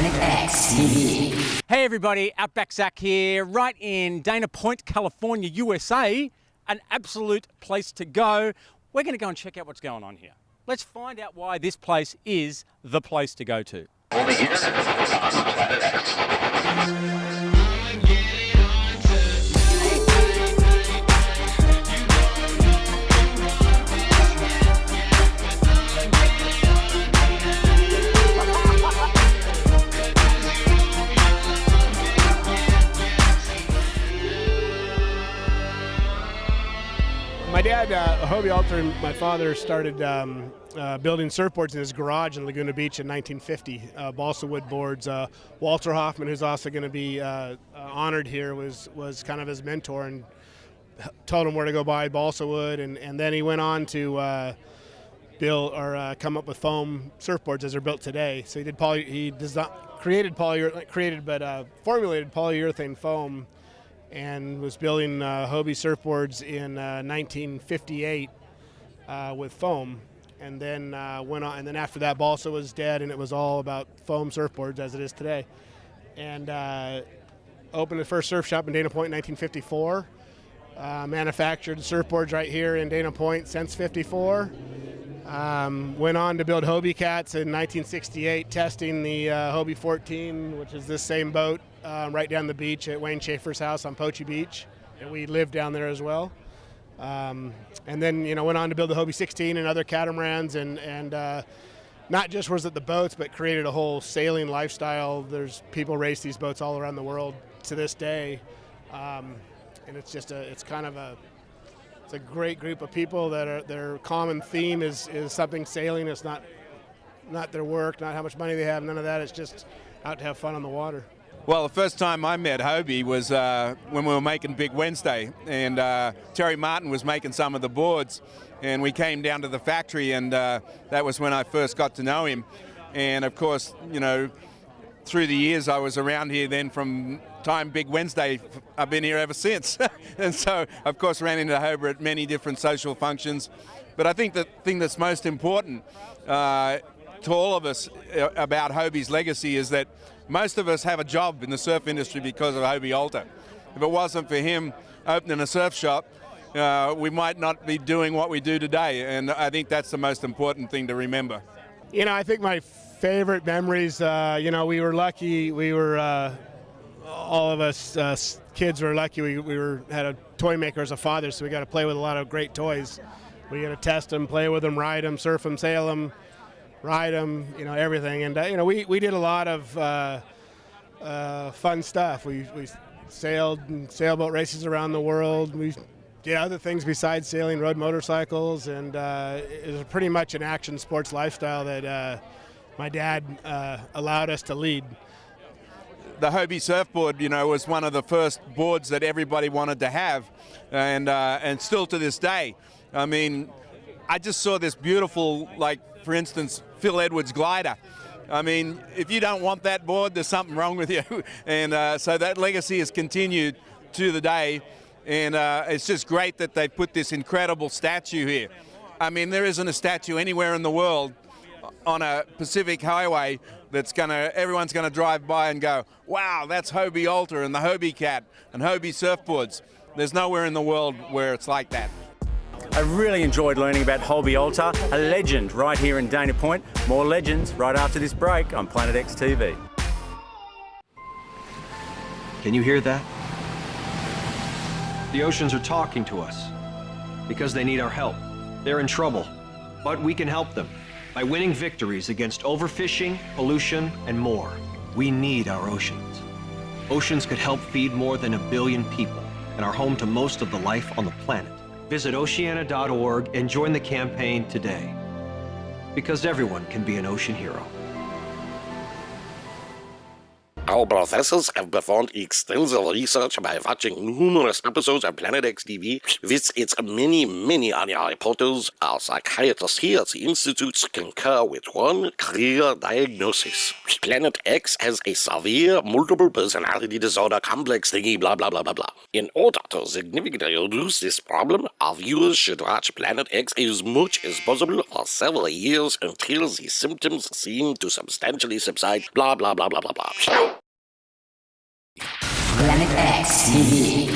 Planet X TV. Hey everybody, Outback Zack here, right in Dana Point, California, USA. An absolute place to go. We're going to go and check out what's going on here. Let's find out why this place is the place to go to. Only here on Planet X. My dad, Hobie Alter, and my father started building surfboards in his garage in Laguna Beach in 1950. Balsa wood boards. Walter Hoffman, who's also going to be honored here, was kind of his mentor and told him where to go buy balsa wood. And then he went on to build or come up with foam surfboards as they're built today. So formulated polyurethane foam, and was building Hobie surfboards in 1958 with foam, and then went on. And then after that, balsa was dead, and it was all about foam surfboards as it is today. And opened the first surf shop in Dana Point in 1954. Manufactured surfboards right here in Dana Point since '54. Went on to build Hobie cats in 1968, testing the Hobie 14, which is this same boat. Right down the beach at Wayne Schaefer's house on Poche Beach, and we lived down there as well. And then, went on to build the Hobie 16 and other catamarans, and not just was it the boats, but created a whole sailing lifestyle. There's people race these boats all around the world to this day, and it's a great group of people that their common theme is something sailing. It's not their work, not how much money they have, none of that. It's just out to have fun on the water. Well, the first time I met Hobie was when we were making Big Wednesday, and Terry Martin was making some of the boards, and we came down to the factory, and that was when I first got to know him. And of course, through the years I was around here then from time Big Wednesday. I've been here ever since. And so, of course, ran into Hobie at many different social functions. But I think the thing that's most important to all of us about Hobie's legacy is that most of us have a job in the surf industry because of Hobie Alter. If it wasn't for him opening a surf shop, we might not be doing what we do today, and I think that's the most important thing to remember. I think my favorite memories, we were lucky. We were, all of us kids were lucky. We had a toy maker as a father, so we got to play with a lot of great toys. We got to test them, play with them, ride them, surf them, sail them, ride them, everything. And, we did a lot of fun stuff. We sailed in sailboat races around the world. We did other things besides sailing, rode motorcycles, and it was pretty much an action sports lifestyle that my dad allowed us to lead. The Hobie surfboard, was one of the first boards that everybody wanted to have, and still to this day. I mean, I just saw this beautiful, for instance, Phil Edwards glider. I mean, if you don't want that board, there's something wrong with you. And so that legacy has continued to the day. And it's just great that they put this incredible statue here. I mean, there isn't a statue anywhere in the world on a Pacific highway that's everyone's gonna drive by and go, wow, that's Hobie Alter and the Hobie Cat and Hobie surfboards. There's nowhere in the world where it's like that. I really enjoyed learning about Hobie Alter, a legend right here in Dana Point. More legends right after this break on Planet X TV. Can you hear that? The oceans are talking to us because they need our help. They're in trouble, but we can help them by winning victories against overfishing, pollution, and more. We need our oceans. Oceans could help feed more than 1 billion people and are home to most of the life on the planet. Visit oceana.org and join the campaign today, because everyone can be an ocean hero. Our professors have performed extensive research by watching numerous episodes of Planet X TV. With its many annual reporters, our psychiatrists here at the Institute concur with one clear diagnosis. Planet X has a severe multiple personality disorder complex thingy blah blah blah blah blah. In order to significantly reduce this problem, our viewers should watch Planet X as much as possible for several years until the symptoms seem to substantially subside blah blah blah blah blah blah. Planet X TV.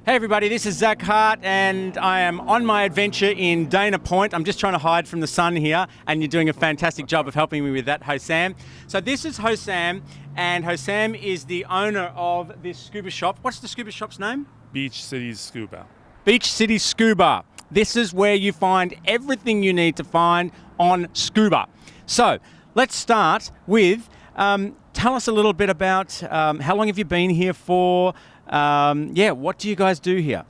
Hey everybody, this is Zack Heart and I am on my adventure in Dana Point. I'm just trying to hide from the sun here and you're doing a fantastic job of helping me with that, Hossam. So this is Hossam and Hossam is the owner of this scuba shop. What's the scuba shop's name? Beach Cities Scuba. Beach Cities Scuba. This is where you find everything you need to find on scuba. So let's start with, tell us a little bit about how long have you been here for? What do you guys do here?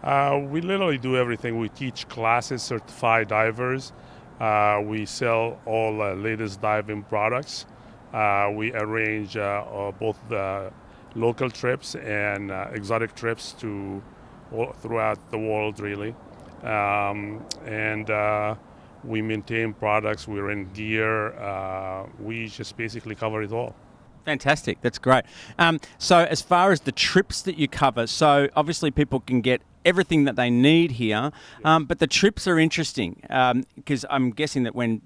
We literally do everything. We teach classes, certified divers. We sell all the latest diving products. We arrange both the local trips and exotic trips throughout the world, really. We maintain products. We rent gear. We just basically cover it all. Fantastic, that's great. So as far as the trips that you cover, so obviously people can get everything that they need here, but the trips are interesting because I'm guessing that when,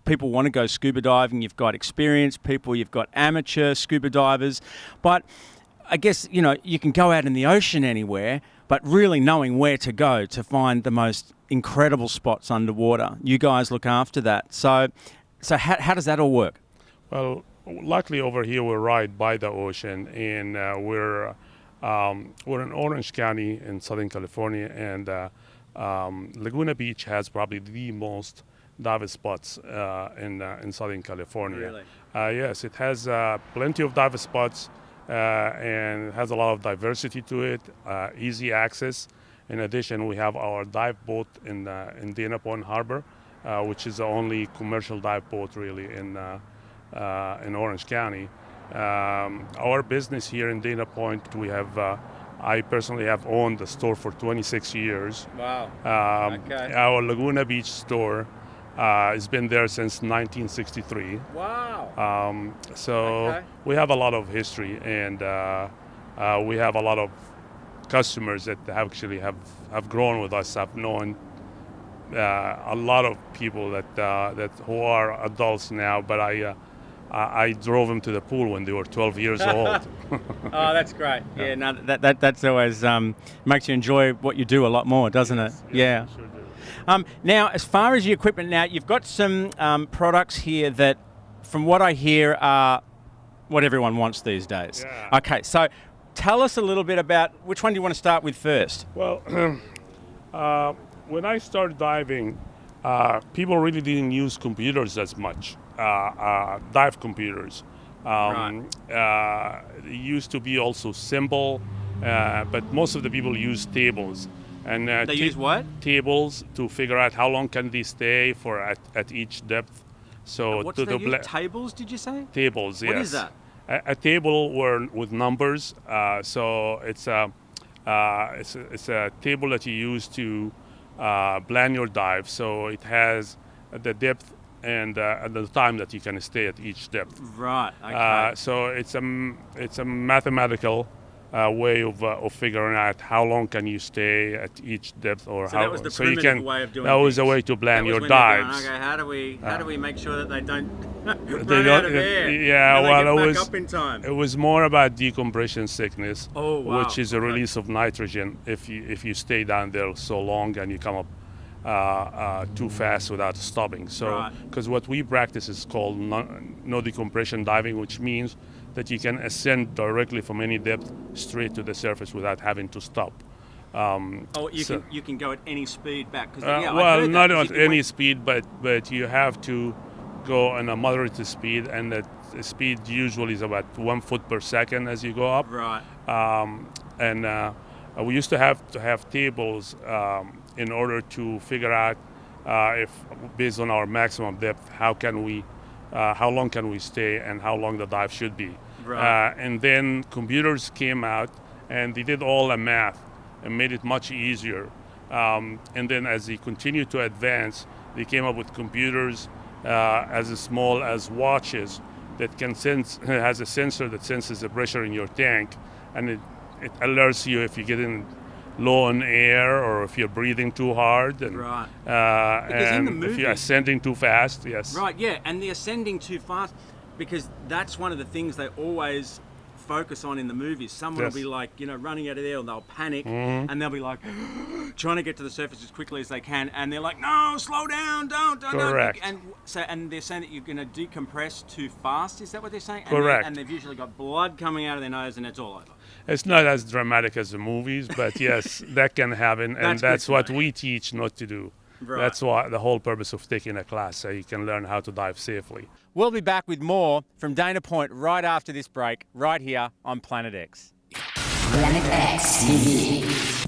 people want to go scuba diving, you've got experienced people, you've got amateur scuba divers, but I guess, you can go out in the ocean anywhere, but really knowing where to go to find the most incredible spots underwater. You guys look after that. So how does that all work? Well, luckily over here we're right by the ocean, and we're in Orange County in Southern California, and Laguna Beach has probably the most dive spots in Southern California. Really? Yes, it has plenty of dive spots, and it has a lot of diversity to it, easy access. In addition, we have our dive boat in Dana Point Harbor, which is the only commercial dive boat really in Orange County. Our business here in Dana Point, we have, I personally have owned the store for 26 years. Wow. Okay. Our Laguna Beach store has been there since 1963. Wow. So we have a lot of history, and we have a lot of customers that actually have grown with us. I've known a lot of people that who are adults now, but I drove them to the pool when they were 12 years old. Oh, that's great. Yeah, no, that's always makes you enjoy what you do a lot more, doesn't it? Yeah. Sure do. Now, as far as your equipment, now you've got some products here that, from what I hear, are what everyone wants these days. Yeah. Okay, so tell us a little bit about which one do you want to start with first? Well, when I started diving, people really didn't use computers as much, dive computers. It used to be also simple, but most of the people use tables. And They use what? Tables to figure out how long can they stay for at each depth. So What's they use? Tables, did you say? Tables, yes. What is that? A table with numbers. So it's a table that you use to plan your dive. So it has the depth and the time that you can stay at each depth. Right. Okay. So it's a mathematical way of figuring out how long can you stay at each depth, or So how. that was the so you primitive can. way of doing That was a things. way to plan That your was when they're going, dives. okay, how do we make sure that they don't They run out of don't- air? yeah, and they well, get it back was- up in time. It was more about decompression sickness, Oh, wow. which is a Okay. release of nitrogen if you stay down there so long and you come up too fast without stopping. So, Right. because what we practice is called no decompression diving, which means that you can ascend directly from any depth straight to the surface without having to stop. You can go at any speed back. 'Cause, Well, not at any speed, but you have to go on a moderate speed, and the speed usually is about 1 foot per second as you go up. Right. We used to have tables in order to figure out if, based on our maximum depth, how long can we stay and how long the dive should be. Right. And then computers came out and they did all the math and made it much easier. And then as they continued to advance, they came up with computers as small as watches that can sense, has a sensor that senses the pressure in your tank, and it alerts you if you get in low on air or if you're breathing too hard, and Right. Because in the and if movie- you're ascending too fast. Yes. Right, yeah, and the ascending too fast, because that's one of the things they always focus on in the movies. Someone Yes. will be like, running out of there, and they'll panic, and they'll be like trying to get to the surface as quickly as they can, and they're like, "No, slow down, don't." Correct. And they're saying that you're going to decompress too fast. Is that what they're saying? Correct. And they've usually got blood coming out of their nose, and it's all over. It's not as dramatic as the movies, but yes, that can happen, and That's good that's to what know. we teach not to do. Right. That's why the whole purpose of taking a class, so you can learn how to dive safely. We'll be back with more from Dana Point right after this break, right here on Planet X. Planet X TV.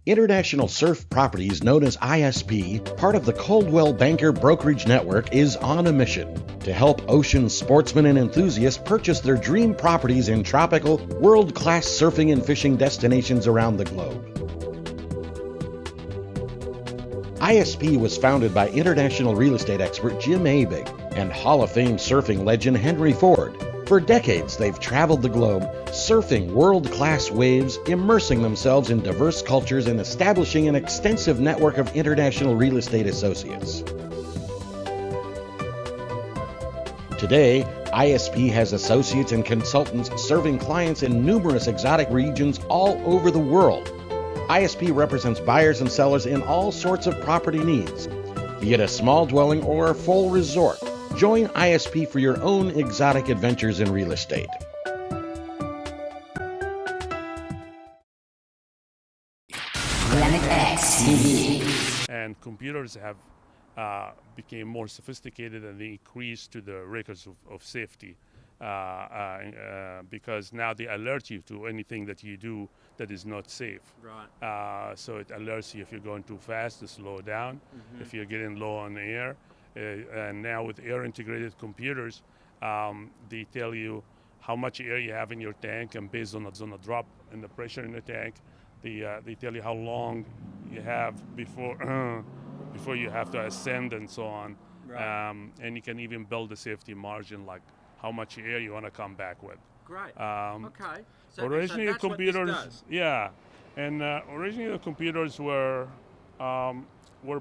International Surf Properties, known as ISP, part of the Coldwell Banker Brokerage Network, is on a mission to help ocean sportsmen and enthusiasts purchase their dream properties in tropical, world-class surfing and fishing destinations around the globe. ISP was founded by international real estate expert Jim Abig and Hall of Fame surfing legend Henry Ford. For decades, they've traveled the globe, surfing world-class waves, immersing themselves in diverse cultures, and establishing an extensive network of international real estate associates. Today, ISP has associates and consultants serving clients in numerous exotic regions all over the world. ISP represents buyers and sellers in all sorts of property needs, be it a small dwelling or a full resort. Join ISP for your own exotic adventures in real estate. Planet X TV. And computers have became more sophisticated, and they increased to the records of safety because now they alert you to anything that you do that is not safe. Right. So it alerts you if you're going too fast to slow down, if you're getting low on air. And now with air-integrated computers, they tell you how much air you have in your tank, and based on a drop in the pressure in the tank, they tell you how long you have before before you have to ascend and so on. Right. And you can even build a safety margin, like how much air you want to come back with. Great. Okay. Originally, the that's what computers, this does. yeah, and originally the computers were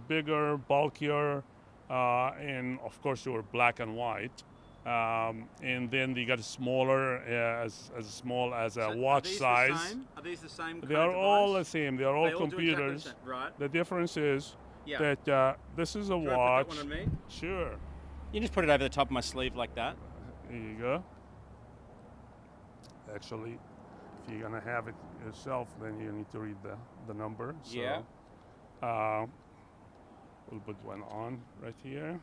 bigger, bulkier, and of course they were black and white. And then they got smaller, as small as a watch size. Are these the same? They are all the same. They are all They all do exactly the computers. same, right. The difference is Yeah. that this is a Can I watch. put that one on me? Sure. You just put it over the top of my sleeve like that. There you go. Actually, if you're gonna have it yourself, then you need to read the number. So, Yeah. we'll put one on right here.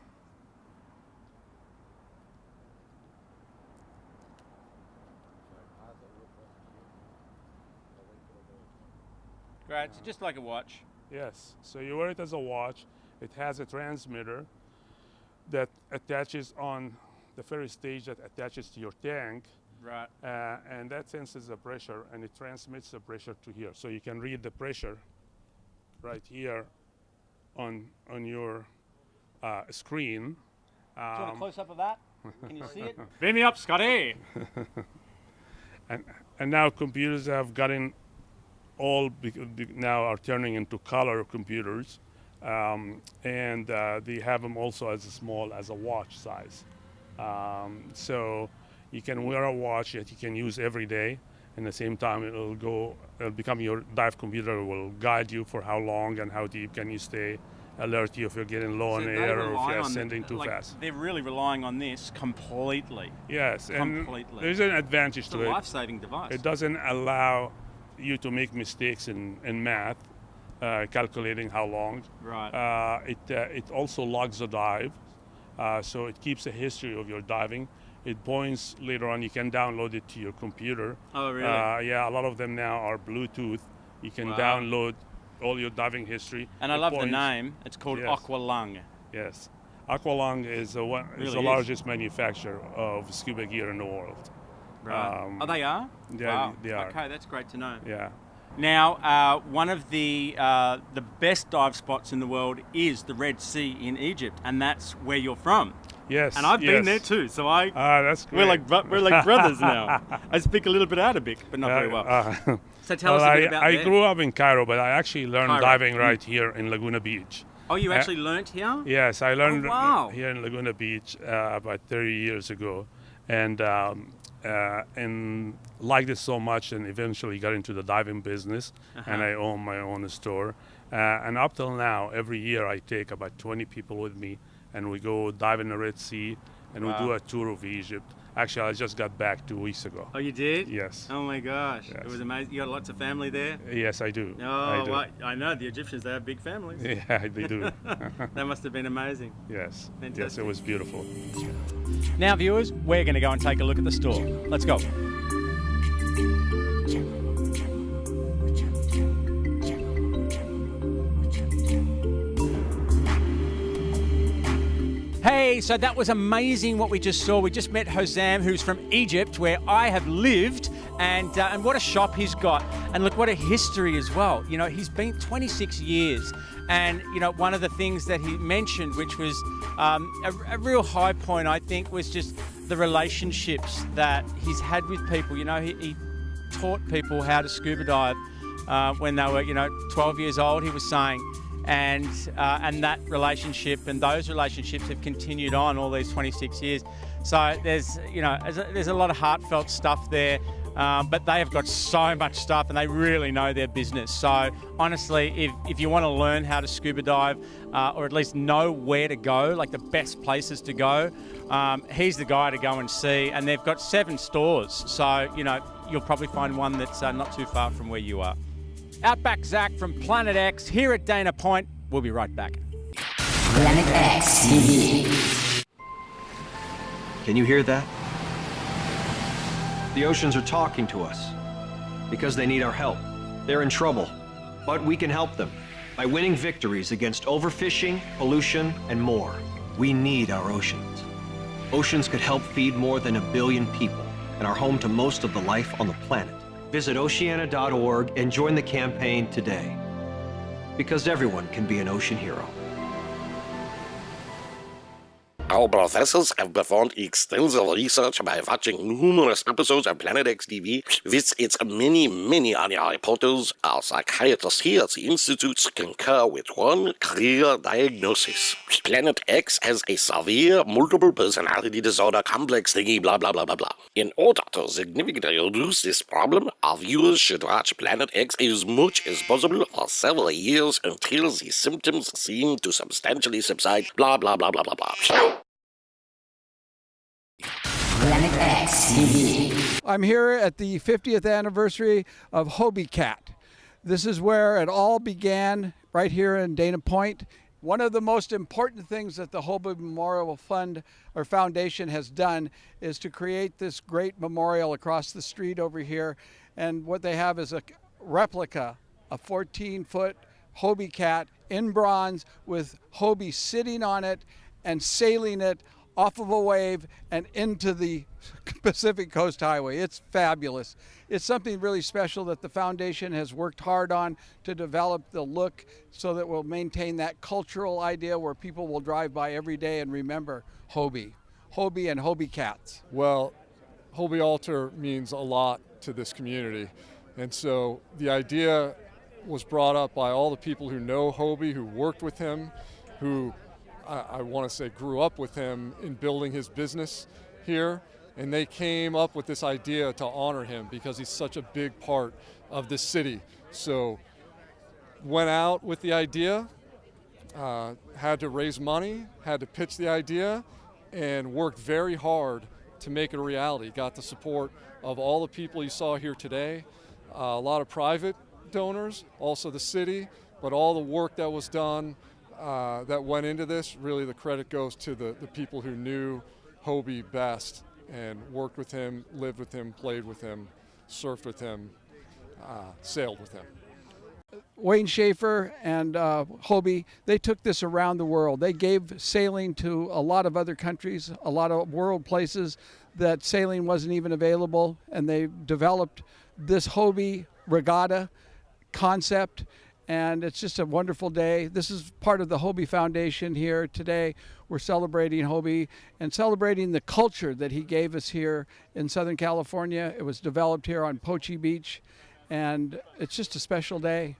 Great. So just like a watch. Yes. So you wear it as a watch. It has a transmitter that attaches on the ferry stage that attaches to your tank. Right. And that senses the pressure, and it transmits the pressure to here. So you can read the pressure right here on your screen. Do you want a close up of that? Can you see it? Beam me up, Scotty. And now computers have gotten now are turning into color computers, and they have them also as small as a watch size. So you can wear a watch that you can use every day. And at the same time, it'll become your dive computer. It will guide you for how long and how deep can you stay, alert you if you're getting low on air or if you're ascending too fast. They're really relying on this completely. Yes, and Completely. there's an advantage It's a to it. life-saving device. It doesn't allow you to make mistakes in math, calculating how long. Right. It also logs the dive, so it keeps a history of your diving. It points later on. You can download it to your computer. Oh, really? Yeah, a lot of them now are Bluetooth. You can Wow. download all your diving history. And I It love the points- name. It's called Yes. Aqualung. Yes. Aqualung is the Really is. largest manufacturer of scuba gear in the world. Right. Oh, they are? Yeah, Wow. they are. Okay, that's great to know. Yeah. Now, one of the best dive spots in the world is the Red Sea in Egypt, and that's where you're from. Yes. And I've been yes. there too, so That's great. we're like brothers now. I speak a little bit Arabic, but not very well. So tell us a bit about I there. grew up in Cairo, but I actually learned Cairo. diving right here in Laguna Beach. Oh, you actually learnt here? Yes, I learned wow. here in Laguna Beach about 30 years ago, and liked it so much, and eventually got into the diving business, and I own my own store. And up till now, every year I take about 20 people with me, and we go dive in the Red Sea, and we do a tour of Egypt. Actually, I just got back 2 weeks ago. Oh, you did? Yes. Oh my gosh, Yes. it was amazing. You got lots of family there? Yes, I do. Oh, I do. well, I know the Egyptians, they have big families. Yeah, they do. That must have been amazing. Yes. Yes, Fantastic. it was beautiful. Now, viewers, we're going to go and take a look at the store. Let's go. Hey, so that was amazing what we just saw. We just met Hosam, who's from Egypt, where I have lived, and what a shop he's got. And look, what a history as well. You know, he's been 26 years. And, you know, one of the things that he mentioned, which was a real high point, I think, was just the relationships that he's had with people. You know, he taught people how to scuba dive when they were, 12 years old, he was saying. And that relationship and those relationships have continued on all these 26 years. So there's a lot of heartfelt stuff there, but they have got so much stuff and they really know their business. So honestly, if you want to learn how to scuba dive, or at least know where to go, like the best places to go, he's the guy to go and see. And they've got 7 stores, so you'll probably find one that's not too far from where you are. Outback Zack from Planet X here at Dana Point. We'll be right back. Planet X TV. Can you hear that? The oceans are talking to us because they need our help. They're in trouble, but we can help them by winning victories against overfishing, pollution, and more. We need our oceans. Oceans could help feed more than 1 billion people and are home to most of the life on the planet. Visit oceana.org and join the campaign today, because everyone can be an ocean hero. Our professors have performed extensive research by watching numerous episodes of Planet X TV with its many, many annual reporters. Our psychiatrists here at the Institute concur with one clear diagnosis. Planet X has a severe multiple personality disorder complex thingy blah blah blah blah blah. In order to significantly reduce this problem, our viewers should watch Planet X as much as possible for several years until the symptoms seem to substantially subside blah blah blah blah blah blah. Planet X TV. I'm here at the 50th anniversary of Hobie Cat. This is where it all began, right here in Dana Point. One of the most important things that the Hobie Memorial Fund or Foundation has done is to create this great memorial across the street over here. And what they have is a replica, a 14-foot Hobie Cat in bronze with Hobie sitting on it and sailing it off of a wave and into the Pacific Coast Highway. It's fabulous. It's something really special that the foundation has worked hard on to develop the look so that we'll maintain that cultural idea where people will drive by every day and remember Hobie and Hobie Cats. Well, Hobie Altar means a lot to this community. And so the idea was brought up by all the people who know Hobie, who worked with him, who I want to say grew up with him in building his business here, and they came up with this idea to honor him because he's such a big part of this city. So went out with the idea, had to raise money, had to pitch the idea, and worked very hard to make it a reality. Got the support of all the people you saw here today, a lot of private donors, also the city, but all the work that was done that went into this, really the credit goes to the people who knew Hobie best and worked with him, lived with him, played with him, surfed with him, sailed with him. Wayne Schaefer and Hobie, they took this around the world. They gave sailing to a lot of other countries, a lot of world places that sailing wasn't even available, and they developed this Hobie regatta concept, and it's just a wonderful day. This is part of the Hobie Foundation here today. We're celebrating Hobie and celebrating the culture that he gave us here in Southern California. It was developed here on Poche Beach, and it's just a special day.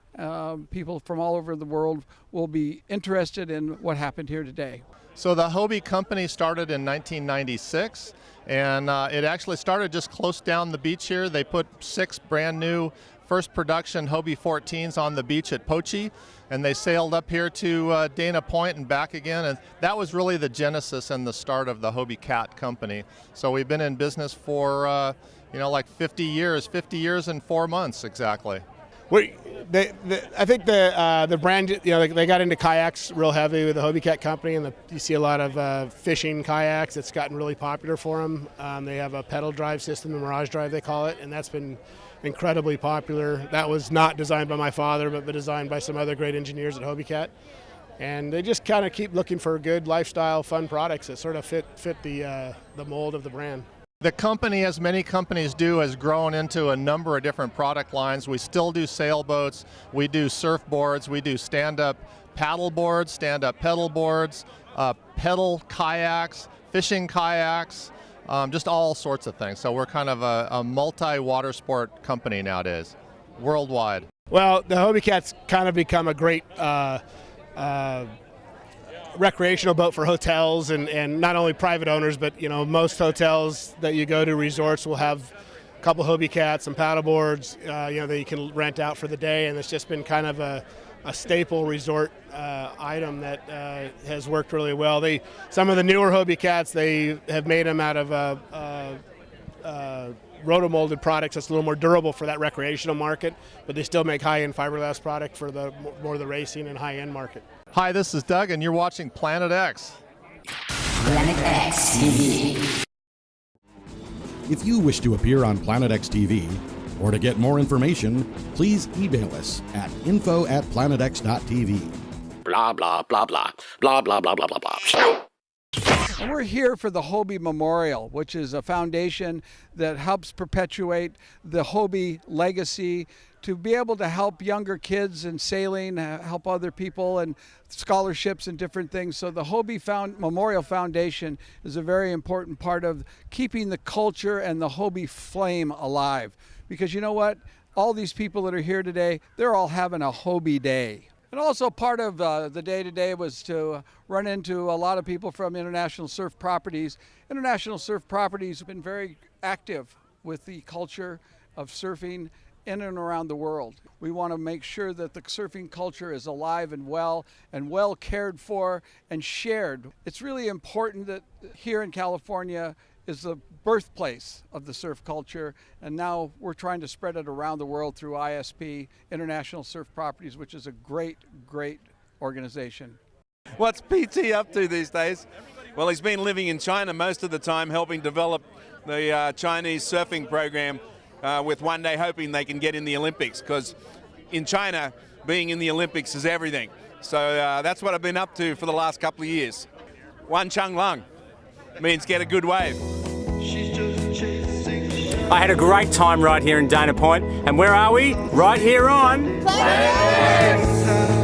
People from all over the world will be interested in what happened here today. So the Hobie company started in 1996, and it actually started just close down the beach here. They put 6 brand new first production Hobie 14s on the beach at Poche, and they sailed up here to Dana Point and back again, and that was really the genesis and the start of the Hobie Cat company. So we've been in business for like 50 years and 4 months exactly. I think the brand, they got into kayaks real heavy with the Hobie Cat company, and you see a lot of fishing kayaks. It's gotten really popular for them. They have a pedal drive system, the Mirage Drive they call it, and that's been incredibly popular. That was not designed by my father, but designed by some other great engineers at Hobie Cat. And they just kind of keep looking for good lifestyle, fun products that sort of fit the mold of the brand. The company, as many companies do, has grown into a number of different product lines. We still do sailboats, we do surfboards, we do stand-up paddle boards, stand-up pedal boards, pedal kayaks, fishing kayaks, just all sorts of things. So we're kind of a multi-water sport company nowadays, worldwide. Well, the Hobie Cat's kind of become a great recreational boat for hotels and not only private owners, but most hotels that you go to, resorts, will have a couple Hobie Cats and paddle boards that you can rent out for the day, and it's just been kind of a staple resort item that has worked really well. Some of the newer Hobie Cats, they have made them out of rotomolded products that's a little more durable for that recreational market, but they still make high-end fiberglass product for the more the racing and high-end market. Hi, this is Doug, and you're watching Planet X. Planet X TV. If you wish to appear on Planet X TV, or to get more information, please email us at info@planetx.tv. Blah, blah, blah, blah. Blah, blah, blah, blah, blah, blah. And we're here for the Hobie Memorial, which is a foundation that helps perpetuate the Hobie legacy, to be able to help younger kids in sailing, help other people, and scholarships and different things. So the Hobie Memorial Foundation is a very important part of keeping the culture and the Hobie flame alive. Because you know what? All these people that are here today, they're all having a Hobie day. And also part of the day today was to run into a lot of people from International Surf Properties. International Surf Properties have been very active with the culture of surfing in and around the world. We want to make sure that the surfing culture is alive and well cared for and shared. It's really important that here in California is the birthplace of the surf culture, and now we're trying to spread it around the world through ISP, International Surf Properties, which is a great, great organization. What's PT up to these days? Well, he's been living in China most of the time, helping develop the Chinese surfing program, with one day hoping they can get in the Olympics, because in China, being in the Olympics is everything. So that's what I've been up to for the last couple of years. Wan Chung Lung means get a good wave. I had a great time right here in Dana Point, and where are we? Right here on Planet X.